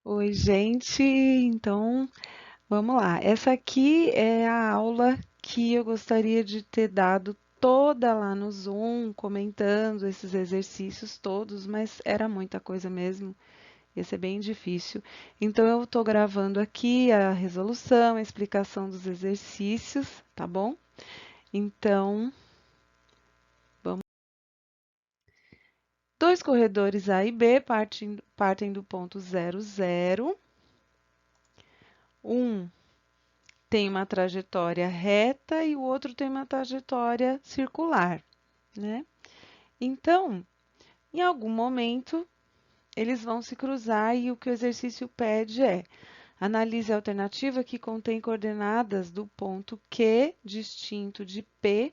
Oi, gente. Então, vamos lá. Essa aqui é a aula que eu gostaria de ter dado toda lá no Zoom, comentando esses exercícios todos, mas era muita coisa mesmo, ia ser bem difícil. Então, eu estou gravando aqui a resolução, a explicação dos exercícios, tá bom? Então, vamos. Dois corredores A e B partem do ponto 0, 0. Um tem uma trajetória reta e o outro tem uma trajetória circular, né? Então, em algum momento, eles vão se cruzar e o que o exercício pede é: analise a alternativa que contém coordenadas do ponto Q distinto de P,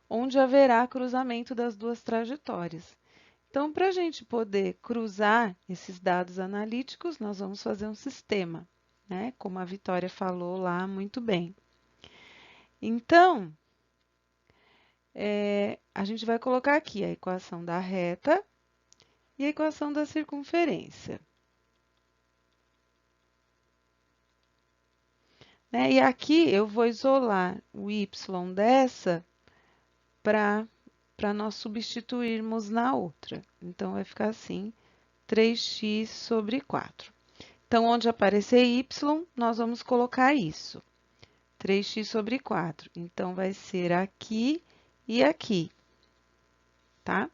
onde haverá cruzamento das duas trajetórias. Então, para a gente poder cruzar esses dados analíticos, nós vamos fazer um sistema, né? Como a Vitória falou lá muito bem. Então, a gente vai colocar aqui a equação da reta e a equação da circunferência, né? E aqui eu vou isolar o y dessa para nós substituirmos na outra. Então, vai ficar assim, 3x sobre 4. Então, onde aparecer y, nós vamos colocar isso, 3x sobre 4. Então, vai ser aqui e aqui, tá?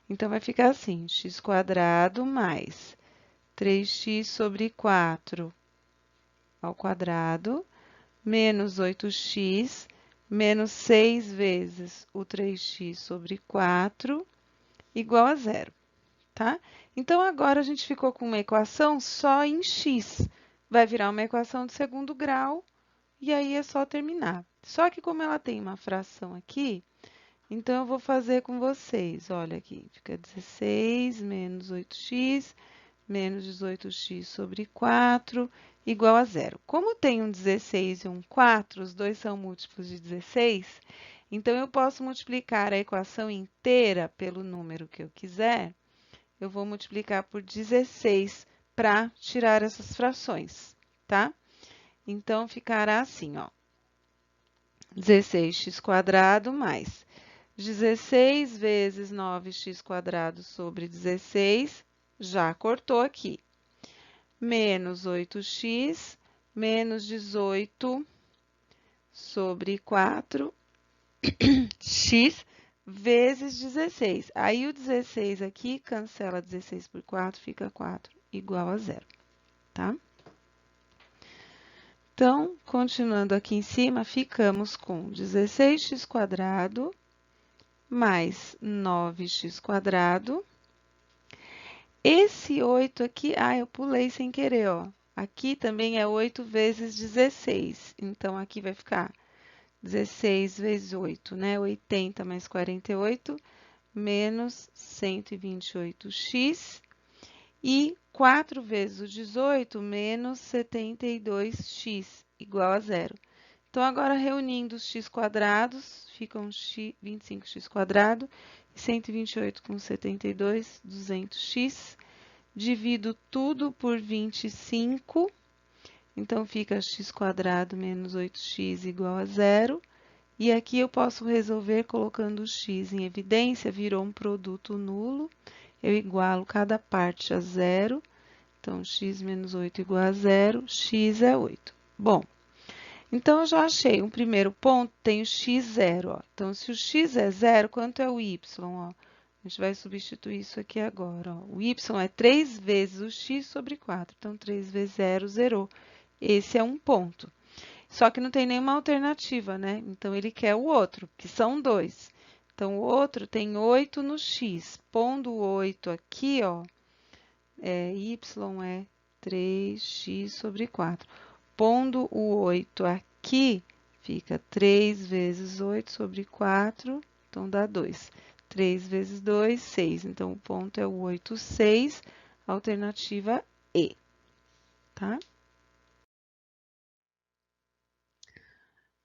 Então, vai ficar assim, x² mais 3x sobre 4 ao quadrado, menos 8x, menos 6 vezes o 3x sobre 4, igual a zero, tá? Então, agora a gente ficou com uma equação só em x. Vai virar uma equação de segundo grau, e aí é só terminar. Só que como ela tem uma fração aqui, então eu vou fazer com vocês. Olha aqui, fica 16 menos 8x menos 18x sobre 4, igual a zero. Como tem um 16 e um 4, os dois são múltiplos de 16, então eu posso multiplicar a equação inteira pelo número que eu quiser. Eu vou multiplicar por 16 para tirar essas frações, tá? Então, ficará assim, ó. 16x² mais 16 vezes 9x² sobre 16, já cortou aqui, menos 8x, menos 18 sobre 4, x vezes 16. Aí o 16 aqui, cancela 16 por 4, fica 4, igual a zero, tá? Então, continuando aqui em cima, ficamos com 16x² mais 9x². Esse 8 aqui, eu pulei sem querer, ó. Aqui também é 8 vezes 16. Então, aqui vai ficar 16 vezes 8, né? 80 mais 48, menos 128x. E 4 vezes o 18, menos 72x, igual a zero. Então, agora, reunindo os x², ficam 25x², e 128 com 72, 200x. Divido tudo por 25, então fica x² menos 8x igual a zero. E aqui eu posso resolver colocando o x em evidência, virou um produto nulo. Eu igualo cada parte a zero. Então, x menos 8 igual a zero, x é 8. Bom, então eu já achei um primeiro ponto, tem o x0, ó. Então, se o x é zero, quanto é o y, ó? A gente vai substituir isso aqui agora, ó. O y é 3 vezes o x sobre 4. Então, 3 vezes 0, zerou. Esse é um ponto. Só que não tem nenhuma alternativa, né? Então, ele quer o outro, que são 2. Então, o outro tem 8 no x. Pondo o 8 aqui, ó, y é 3x sobre 4. Pondo o 8 aqui, fica 3 vezes 8 sobre 4, então dá 2. 3 vezes 2, 6. Então, o ponto é o 8, 6, alternativa E, tá?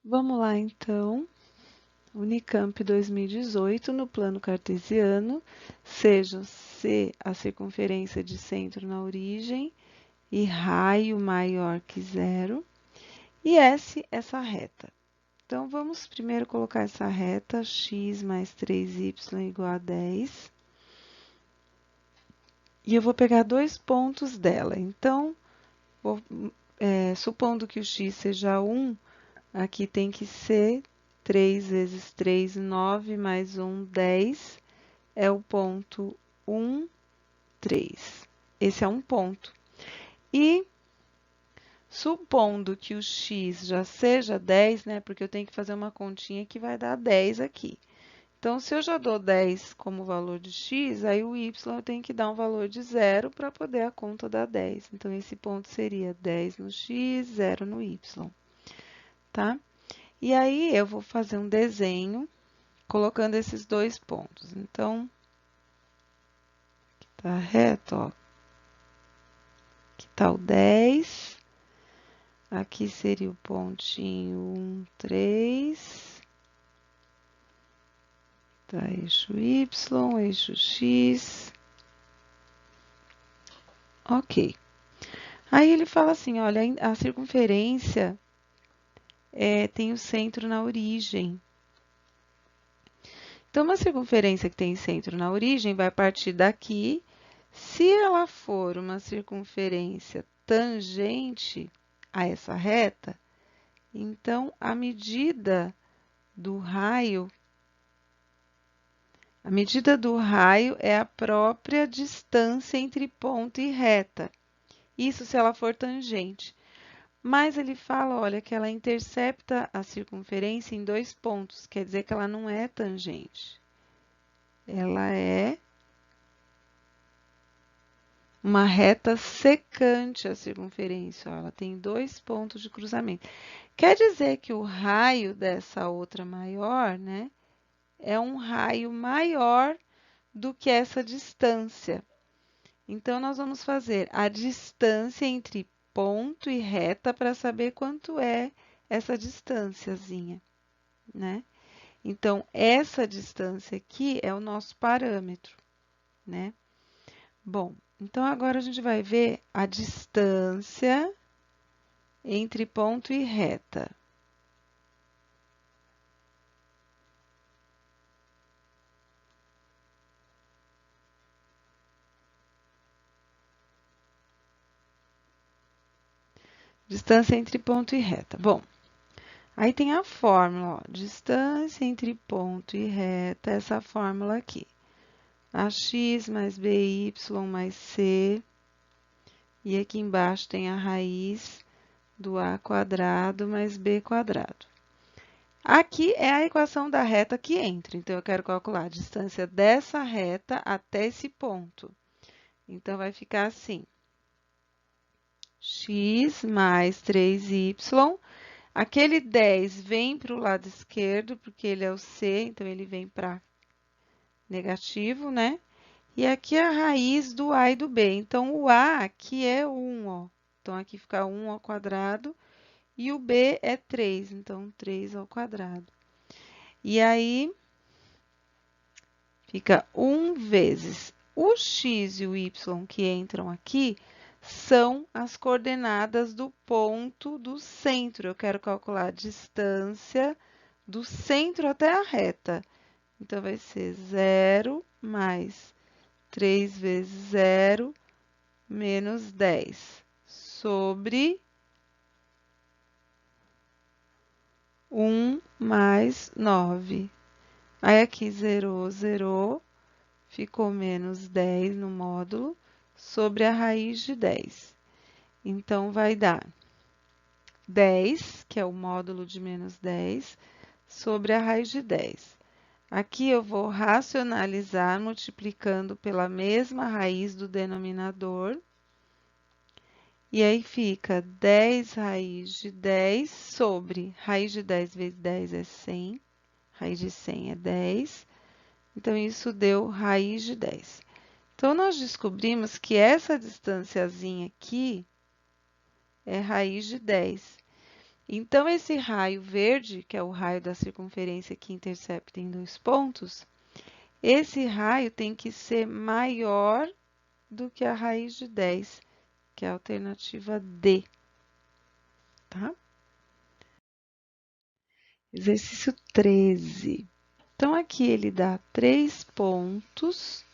Vamos lá, então. Unicamp 2018, no plano cartesiano, seja C a circunferência de centro na origem e raio maior que zero, e S, essa reta. Então, vamos primeiro colocar essa reta, x mais 3y igual a 10. E eu vou pegar dois pontos dela. Então, supondo que o x seja 1, aqui tem que ser 3 vezes 3, 9, mais 1, 10. É o ponto 1, 3. Esse é um ponto. E, supondo que o x já seja 10, né? Porque eu tenho que fazer uma continha que vai dar 10 aqui. Então, se eu já dou 10 como valor de x, aí o y eu tenho que dar um valor de zero para poder a conta dar 10. Então, esse ponto seria 10 no x, 0 no y, tá? E aí, eu vou fazer um desenho colocando esses dois pontos. Então, tá reto, ó. Aqui tá o 10. Aqui seria o pontinho 1, 3. Tá, eixo y, eixo x. Ok. Aí ele fala assim, olha, a circunferência tem o centro na origem. Então, uma circunferência que tem centro na origem vai partir daqui. Se ela for uma circunferência tangente a essa reta, então a medida do raio é a própria distância entre ponto e reta. Isso se ela for tangente. Mas ele fala, olha, que ela intercepta a circunferência em dois pontos, quer dizer que ela não é tangente. Ela é uma reta secante à circunferência, ó, ela tem dois pontos de cruzamento. Quer dizer que o raio dessa outra maior, né, é um raio maior do que essa distância. Então, nós vamos fazer a distância entre ponto e reta para saber quanto é essa distânciazinha, né? Então, essa distância aqui é o nosso parâmetro, né? Bom, então agora a gente vai ver a distância entre ponto e reta. Distância entre ponto e reta. Bom, aí tem a fórmula, ó, distância entre ponto e reta, essa fórmula aqui. AX mais BY mais C, e aqui embaixo tem a raiz do A quadrado mais B quadrado. Aqui é a equação da reta que entra, então eu quero calcular a distância dessa reta até esse ponto. Então, vai ficar assim, x mais 3y. Aquele 10 vem para o lado esquerdo, porque ele é o C, então ele vem para negativo, né? E aqui é a raiz do A e do B. Então, o A aqui é 1, ó. Então, aqui fica 1 ao quadrado. E o B é 3, então 3 ao quadrado. E aí, fica 1 vezes o x e o y que entram aqui são as coordenadas do ponto do centro. Eu quero calcular a distância do centro até a reta. Então, vai ser 0 mais 3 vezes 0 menos 10 sobre 1 mais 9. Aí, aqui zerou, zerou, ficou menos 10 no módulo, sobre a raiz de 10. Então, vai dar 10, que é o módulo de menos 10, sobre a raiz de 10. Aqui eu vou racionalizar multiplicando pela mesma raiz do denominador. E aí fica 10 raiz de 10 sobre raiz de 10 vezes 10 é 100. Raiz de 100 é 10. Então, isso deu raiz de 10. Então, nós descobrimos que essa distânciazinha aqui é raiz de 10. Então, esse raio verde, que é o raio da circunferência que intercepta em dois pontos, esse raio tem que ser maior do que a raiz de 10, que é a alternativa D, tá? Exercício 13. Então, aqui ele dá 3 pontos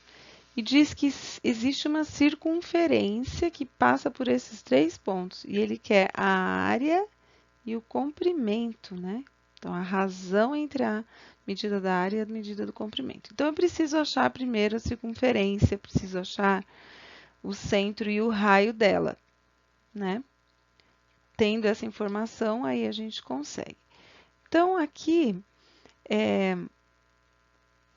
e diz que existe uma circunferência que passa por esses 3 pontos. E ele quer a área e o comprimento, né? Então, a razão entre a medida da área e a medida do comprimento. Então, eu preciso achar primeiro a circunferência, preciso achar o centro e o raio dela, né? Tendo essa informação, aí a gente consegue. Então, aqui,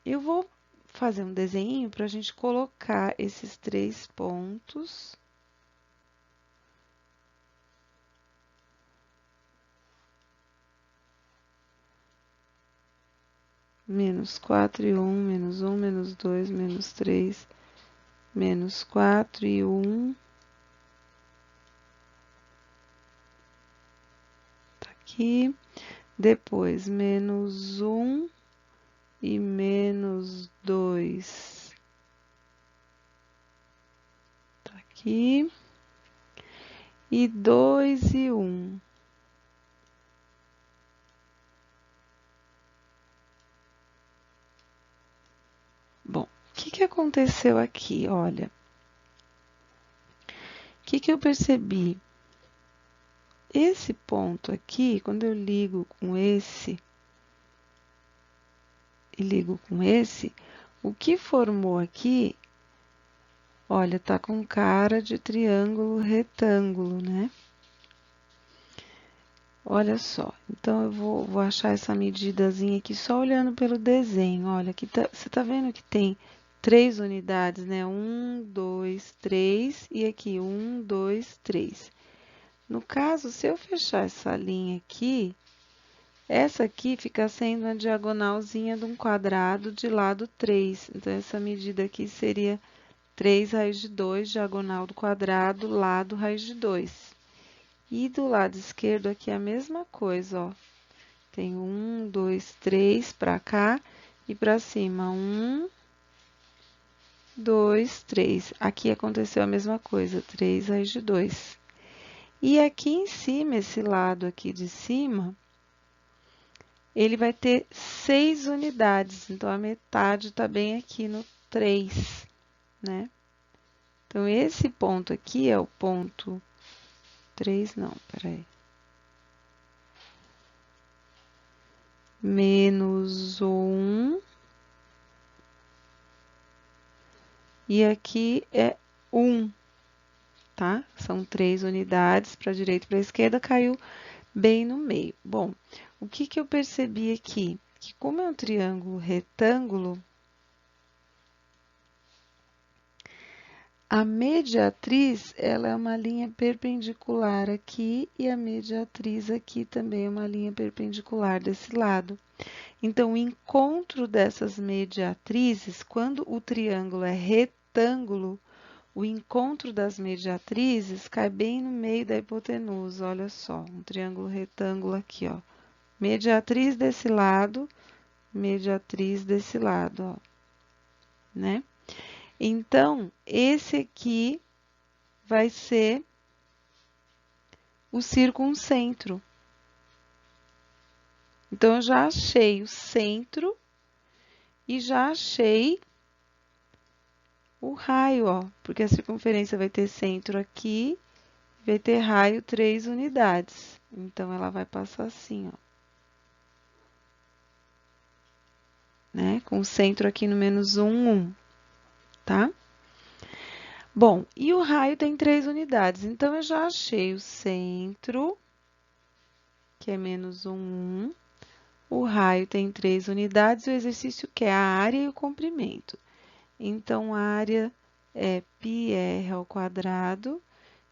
eu vou fazer um desenho para a gente colocar esses 3 pontos. Menos 4 e 1, menos 1, menos 2, menos 3, menos 4 e 1. Tá aqui. Depois, menos 1 e menos 2. Tá aqui. E 2 e 1. Bom, o que aconteceu aqui? Olha, o que eu percebi? Esse ponto aqui, quando eu ligo com esse e ligo com esse, o que formou aqui, olha, tá com cara de triângulo retângulo, né? Olha só, então eu vou achar essa medidazinha aqui só olhando pelo desenho. Olha, aqui você tá vendo que tem 3 unidades, né? 1, 2, 3 e aqui 1, 2, 3. No caso, se eu fechar essa linha aqui, essa aqui fica sendo a diagonalzinha de um quadrado de lado 3. Então, essa medida aqui seria 3 raiz de 2, diagonal do quadrado, lado raiz de 2. E do lado esquerdo aqui a mesma coisa, ó. Tem 1, 2, 3 para cá e para cima 1, 2, 3. Aqui aconteceu a mesma coisa, 3 raiz de 2. E aqui em cima, esse lado aqui de cima, ele vai ter 6 unidades. Então, a metade está bem aqui no 3, né? Então, esse ponto aqui é o ponto 3, não, peraí. Menos 1. E aqui é 1, tá? São 3 unidades para a direita e para a esquerda, caiu bem no meio. Bom, o que eu percebi aqui? Que como é um triângulo retângulo, a mediatriz, ela é uma linha perpendicular aqui e a mediatriz aqui também é uma linha perpendicular desse lado. Então, o encontro dessas mediatrizes, quando o triângulo é retângulo, o encontro das mediatrizes cai bem no meio da hipotenusa. Olha só, um triângulo retângulo aqui, ó. Mediatriz desse lado, mediatriz desse lado, ó, né? Então, esse aqui vai ser o circuncentro. Então, eu já achei o centro e já achei o raio, ó, porque a circunferência vai ter centro aqui, vai ter raio 3 unidades. Então, ela vai passar assim, ó, né? Com o centro aqui no menos 1, 1, tá? Bom, e o raio tem 3 unidades. Então, eu já achei o centro, que é menos 1, 1. O raio tem 3 unidades, o exercício quer a área e o comprimento. Então, a área é πr ao quadrado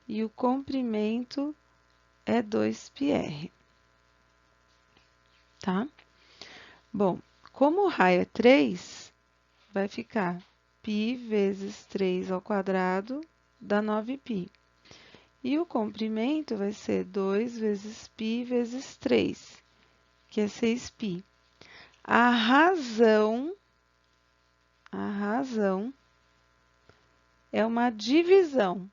e o comprimento é 2πr, tá? Bom, como o raio é 3, vai ficar π vezes 3 ao quadrado dá 9π. E o comprimento vai ser 2 vezes π vezes 3, que é 6π. A razão é uma divisão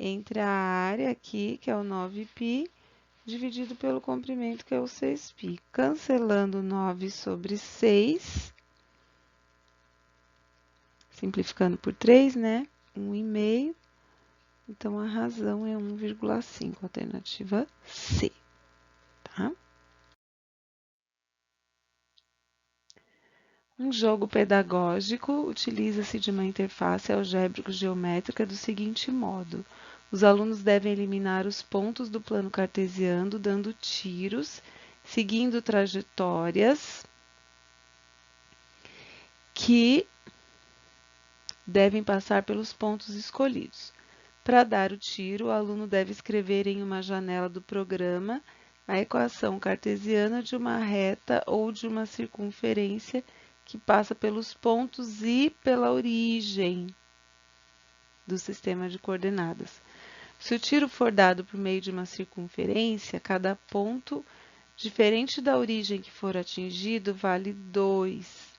entre a área aqui, que é o 9π, dividido pelo comprimento, que é o 6π. Cancelando 9 sobre 6, simplificando por 3, né? 1,5. Então, a razão é 1,5, alternativa C, tá? Um jogo pedagógico utiliza-se de uma interface algébrico-geométrica do seguinte modo: os alunos devem eliminar os pontos do plano cartesiano dando tiros, seguindo trajetórias que devem passar pelos pontos escolhidos. Para dar o tiro, o aluno deve escrever em uma janela do programa a equação cartesiana de uma reta ou de uma circunferência que passa pelos pontos e pela origem do sistema de coordenadas. Se o tiro for dado por meio de uma circunferência, cada ponto diferente da origem que for atingido vale 2.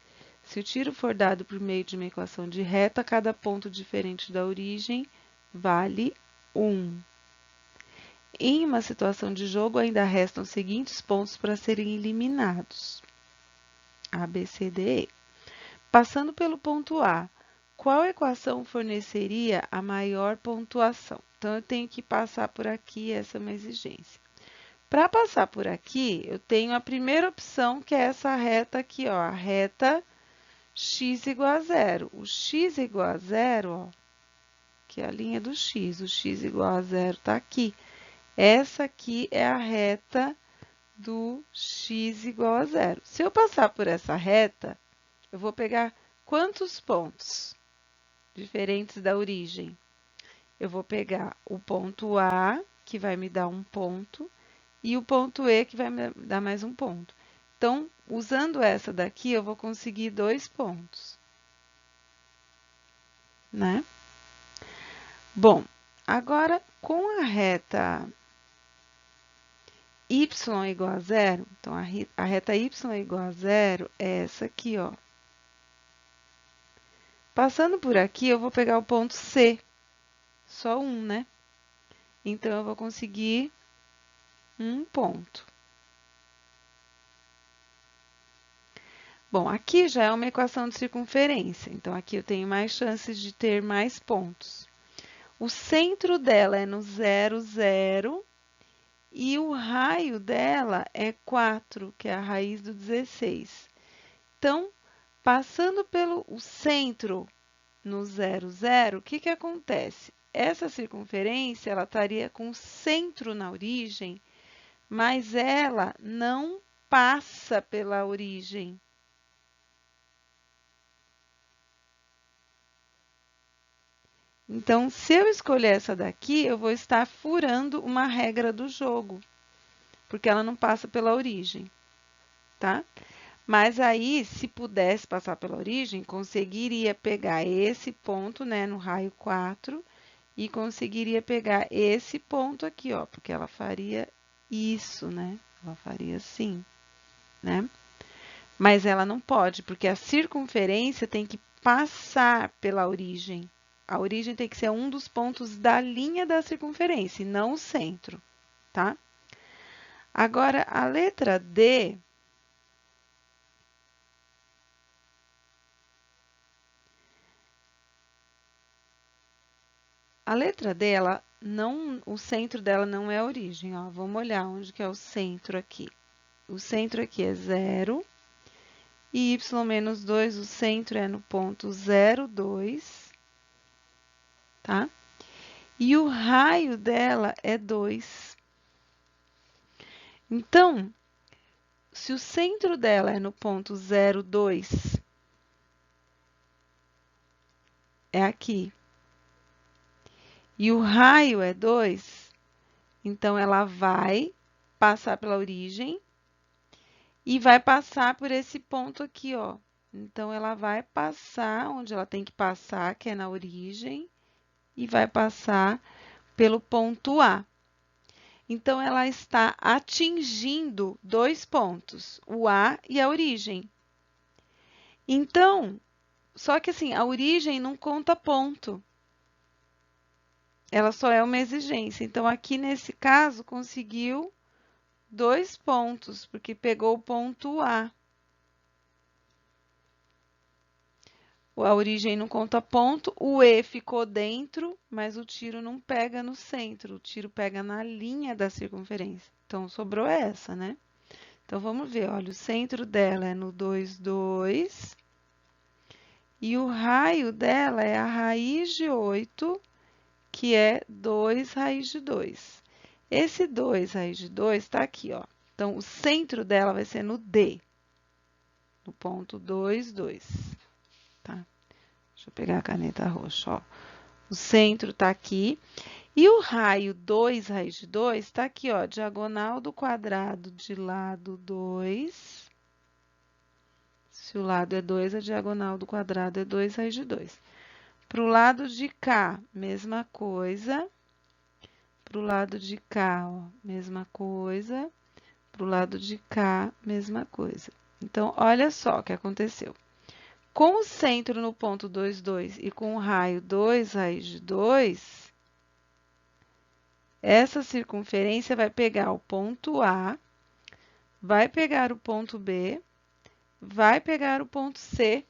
Se o tiro for dado por meio de uma equação de reta, cada ponto diferente da origem vale 1. Em uma situação de jogo, ainda restam os seguintes pontos para serem eliminados: A, B, C, D, E. Passando pelo ponto A, qual equação forneceria a maior pontuação? Então, eu tenho que passar por aqui, essa é uma exigência. Para passar por aqui, eu tenho a primeira opção, que é essa reta aqui, ó, a reta x igual a 0. O x igual a 0, ó, que é a linha do x, o x igual a 0 está aqui. Essa aqui é a reta do x igual a 0. Se eu passar por essa reta, eu vou pegar quantos pontos diferentes da origem? Eu vou pegar o ponto A, que vai me dar um ponto, e o ponto E, que vai me dar mais um ponto. Então, usando essa daqui, eu vou conseguir 2 pontos, né? Bom, agora, com a reta y igual a 0, então a reta y igual a 0 é essa aqui, ó. Passando por aqui, eu vou pegar o ponto C, só um, né? Então, eu vou conseguir um ponto. Bom, aqui já é uma equação de circunferência, então aqui eu tenho mais chances de ter mais pontos. O centro dela é no 0, 0, e o raio dela é 4, que é a raiz do 16. Então, passando pelo centro no 0, 0, o que que acontece? Essa circunferência, ela estaria com o centro na origem, mas ela não passa pela origem. Então, se eu escolher essa daqui, eu vou estar furando uma regra do jogo, porque ela não passa pela origem, tá? Mas aí, se pudesse passar pela origem, conseguiria pegar esse ponto, né, no raio 4, e conseguiria pegar esse ponto aqui, ó, porque ela faria isso, né? Ela faria assim, né? Mas ela não pode, porque a circunferência tem que passar pela origem. A origem tem que ser um dos pontos da linha da circunferência, e não o centro, tá? Agora, a letra D, ela não, o centro dela não é a origem, ó. Vamos olhar onde que é o centro aqui. O centro aqui é 0, e y menos 2, o centro é no ponto 0, 2, tá? E o raio dela é 2. Então, se o centro dela é no ponto 0, 2, é aqui, e o raio é 2, então ela vai passar pela origem e vai passar por esse ponto aqui, ó. Então, ela vai passar onde ela tem que passar, que é na origem, e vai passar pelo ponto A. Então, ela está atingindo 2 pontos, o A e a origem. Então, só que assim, a origem não conta ponto. ela só é uma exigência. Então, aqui nesse caso, conseguiu 2 pontos, porque pegou o ponto A. A origem não conta ponto, o E ficou dentro, mas o tiro não pega no centro, o tiro pega na linha da circunferência. Então, sobrou essa, né? Então, vamos ver, olha, o centro dela é no 2, 2, e o raio dela é a raiz de 8, que é 2 raiz de 2. Esse 2 raiz de 2 está aqui, ó. Então, o centro dela vai ser no D, no ponto 2, 2, tá? Deixa eu pegar a caneta roxa, ó. O centro está aqui. E o raio 2 raiz de 2 está aqui, ó, diagonal do quadrado de lado 2. Se o lado é 2, a diagonal do quadrado é 2 raiz de 2. Para o lado de cá, mesma coisa. Para o lado de cá, ó, mesma coisa. Para o lado de cá, mesma coisa. Então, olha só o que aconteceu. Com o centro no ponto 2, 2 e com o raio 2 raiz de 2, essa circunferência vai pegar o ponto A, vai pegar o ponto B, vai pegar o ponto C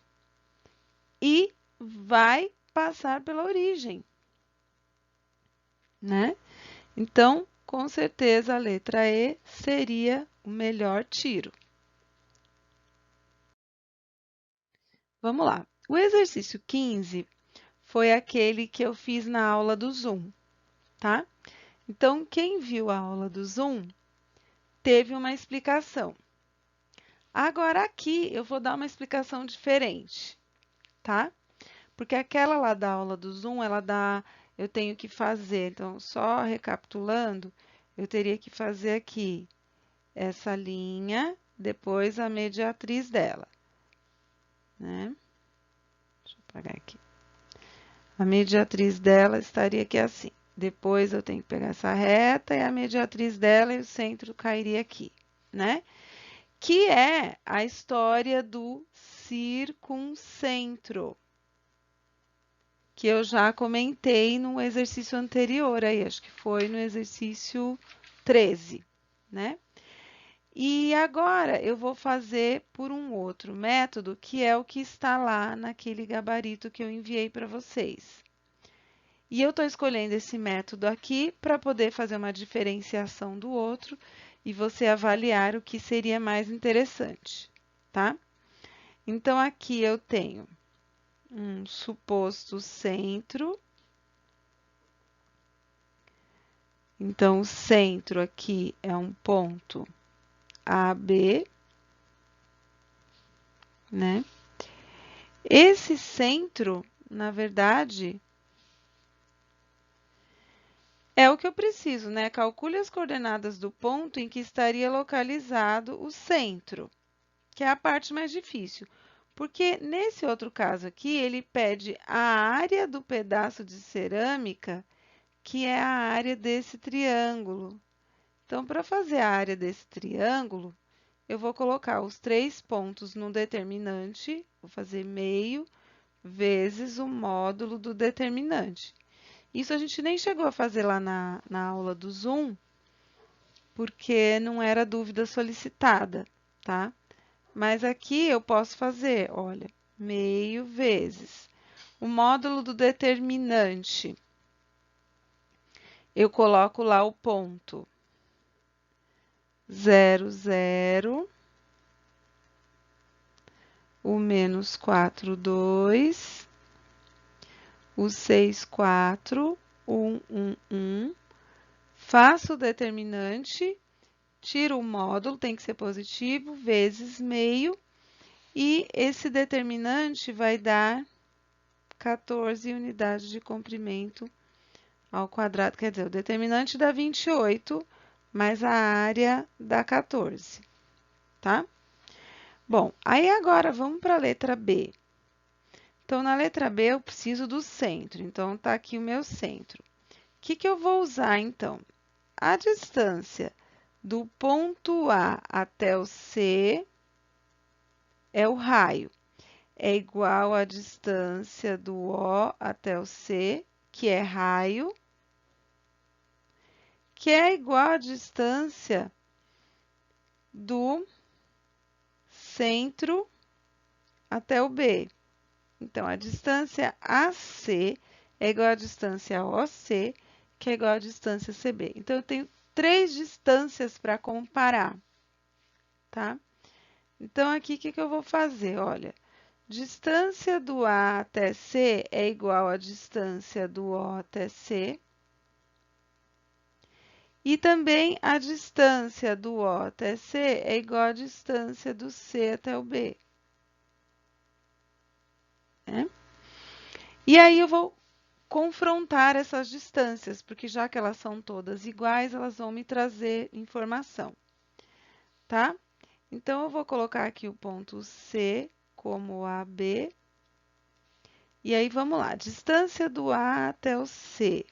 e vai passar pela origem, né? Então, com certeza, a letra E seria o melhor tiro. Vamos lá. O exercício 15 foi aquele que eu fiz na aula do Zoom, tá? Então, quem viu a aula do Zoom teve uma explicação. Agora, aqui, eu vou dar uma explicação diferente, tá? Porque aquela lá da aula do Zoom, eu tenho que fazer, então, só recapitulando, eu teria que fazer aqui essa linha, depois a mediatriz dela, né? Deixa eu apagar aqui. A mediatriz dela estaria aqui assim. Depois eu tenho que pegar essa reta e a mediatriz dela e o centro cairia aqui, né? Que é a história do circuncentro, que eu já comentei no exercício anterior, aí, acho que foi no exercício 13, né? E agora eu vou fazer por um outro método, que é o que está lá naquele gabarito que eu enviei para vocês. E eu estou escolhendo esse método aqui para poder fazer uma diferenciação do outro e você avaliar o que seria mais interessante, tá? Então, aqui eu tenho um suposto centro. Então, o centro aqui é um ponto AB, né? Esse centro, na verdade, é o que eu preciso, né? Calcule as coordenadas do ponto em que estaria localizado o centro, que é a parte mais difícil. Porque nesse outro caso aqui, ele pede a área do pedaço de cerâmica, que é a área desse triângulo. Então, para fazer a área desse triângulo, eu vou colocar os 3 pontos no determinante, vou fazer meio vezes o módulo do determinante. Isso a gente nem chegou a fazer lá na aula do Zoom, porque não era dúvida solicitada, tá? Mas aqui eu posso fazer, olha, meio vezes o módulo do determinante. Eu coloco lá o ponto 0, 0, o menos 4, 2, o 6, 4, 1, 1, 1. Faço o determinante, tiro o módulo, tem que ser positivo, vezes meio, e esse determinante vai dar 14 unidades de comprimento ao quadrado. Quer dizer, o determinante dá 28, mas a área dá 14, tá? Bom, aí agora vamos para a letra B. Então, na letra B, eu preciso do centro. Então, tá aqui o meu centro. O que eu vou usar, então? A distância do ponto A até o C é o raio. É igual à distância do O até o C, que é raio, que é igual à distância do centro até o B. Então, a distância AC é igual à distância OC, que é igual à distância CB. Então, eu tenho 3 distâncias para comparar, tá? Então, aqui, o que eu vou fazer? Olha, distância do A até C é igual à distância do O até C. E também a distância do O até C é igual à distância do C até o B. Né? E aí, eu vou confrontar essas distâncias, porque já que elas são todas iguais, elas vão me trazer informação, tá? Então, eu vou colocar aqui o ponto C como AB. E aí, vamos lá. Distância do A até o C.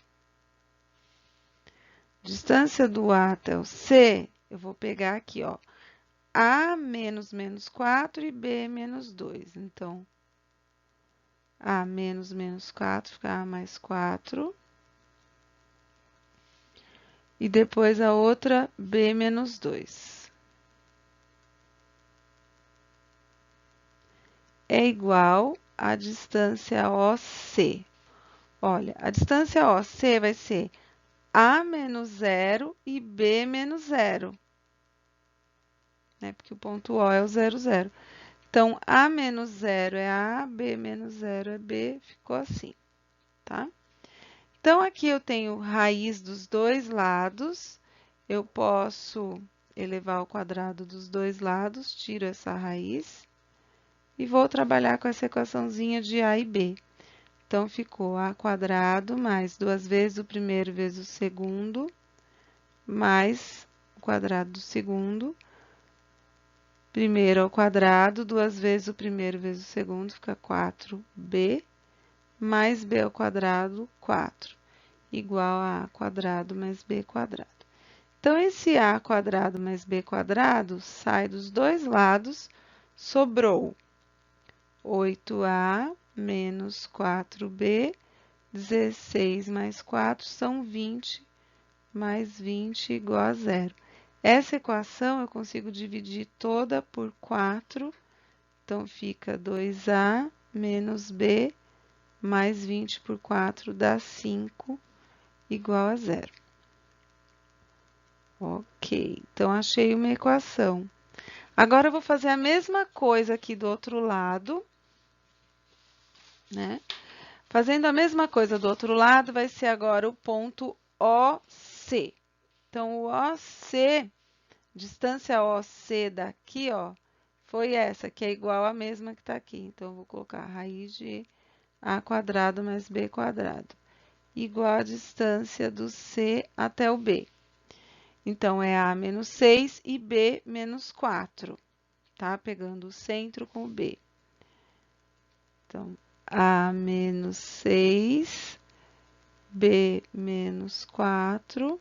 Distância do A até o C, eu vou pegar aqui, ó. A menos menos 4 e B menos 2. Então, A menos menos 4 fica A mais 4. E depois a outra, B menos 2. É igual à distância OC. Olha, a distância OC vai ser A menos 0 e B menos 0. Né? Porque o ponto O é o 0, 0. Então, A menos 0 é A, B menos 0 é B, ficou assim, tá? Então, aqui eu tenho raiz dos dois lados, eu posso elevar ao quadrado dos dois lados, tiro essa raiz e vou trabalhar com essa equaçãozinha de A e B. Então, ficou A quadrado mais 2 vezes o primeiro vezes o segundo, mais o quadrado do segundo. Primeiro ao quadrado, 2 vezes o primeiro vezes o segundo, fica 4b, mais b ao quadrado, 4, igual a quadrado mais b quadrado. Então, esse a quadrado mais b quadrado sai dos dois lados, sobrou 8a menos 4b, 16 mais 4 são 20, mais 20 igual a 0. Essa equação eu consigo dividir toda por 4, então fica 2a menos b mais 20 por 4 dá 5, igual a 0. Ok, então achei uma equação. Agora eu vou fazer a mesma coisa aqui do outro lado, né? Fazendo a mesma coisa do outro lado, vai ser agora o ponto OC. Então, o OC, distância OC daqui, ó, foi essa, que é igual à mesma que está aqui. Então, eu vou colocar a raiz de A quadrado mais B quadrado, igual à distância do C até o B. Então, é A menos 6 e B menos 4, tá? Pegando o centro com o B. Então, A menos 6, B menos 4,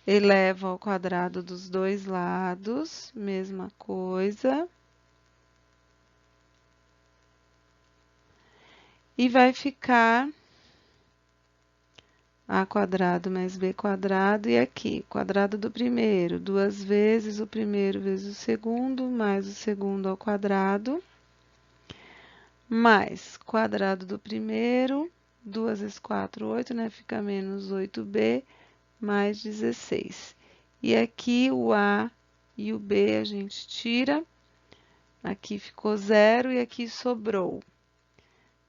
eleva ao quadrado dos dois lados, mesma coisa. E vai ficar A quadrado mais B quadrado, e aqui, quadrado do primeiro, 2 vezes o primeiro vezes o segundo, mais o segundo ao quadrado, mais quadrado do primeiro, 2 vezes 4, 8, né? Fica menos 8b, mais 16. E aqui o A e o B a gente tira, aqui ficou 0 e aqui sobrou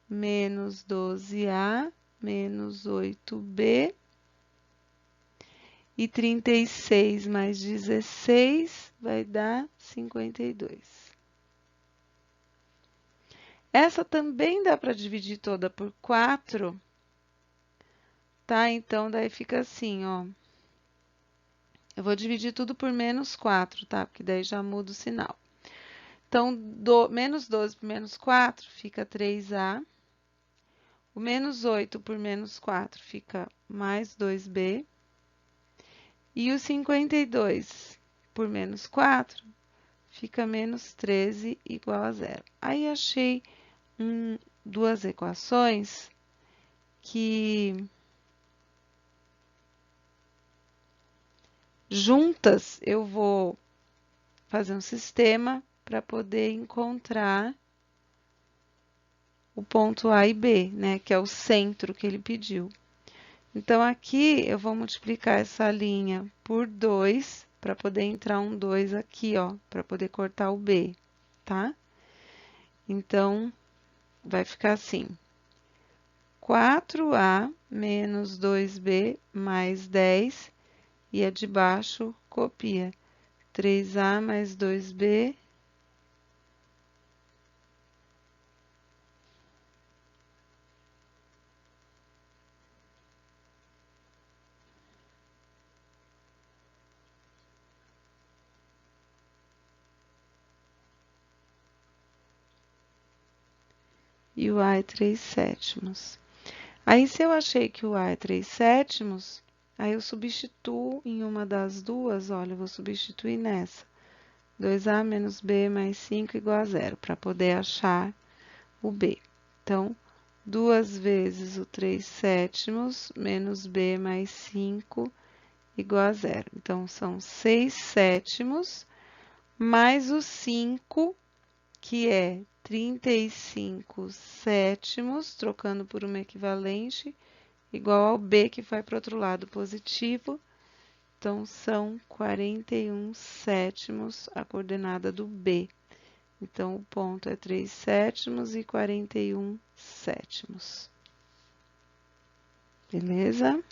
menos 12a, menos 8b, e 36 mais 16 vai dar 52. Essa também dá para dividir toda por 4, tá? Então, daí fica assim, ó. Eu vou dividir tudo por menos 4, tá? Porque daí já muda o sinal. Então, menos 12 por menos 4 fica 3a. O menos 8 por menos 4 fica mais 2b. E o 52 por menos 4 fica menos 13 igual a 0. Aí, achei duas equações que Juntas, eu vou fazer um sistema para poder encontrar o ponto A e B, né, que é o centro que ele pediu. Então, aqui eu vou multiplicar essa linha por 2, para poder entrar um 2 aqui, ó, para poder cortar o B, tá? Então, vai ficar assim: 4A menos 2B mais 10, e a de baixo copia. 3A mais 2B e o A é 3 sétimos. Aí, se eu achei que o A é 3 sétimos, aí eu substituo em uma das duas, olha, eu vou substituir nessa. 2A menos B mais 5 igual a 0, para poder achar o B. Então, 2 vezes o 3 sétimos menos B mais 5 igual a 0. Então, são 6 sétimos mais o 5, que é 35 sétimos, trocando por uma equivalente, igual ao B, que vai para o outro lado positivo. Então, são 41 sétimos a coordenada do B. Então, o ponto é 3 sétimos e 41 sétimos. Beleza?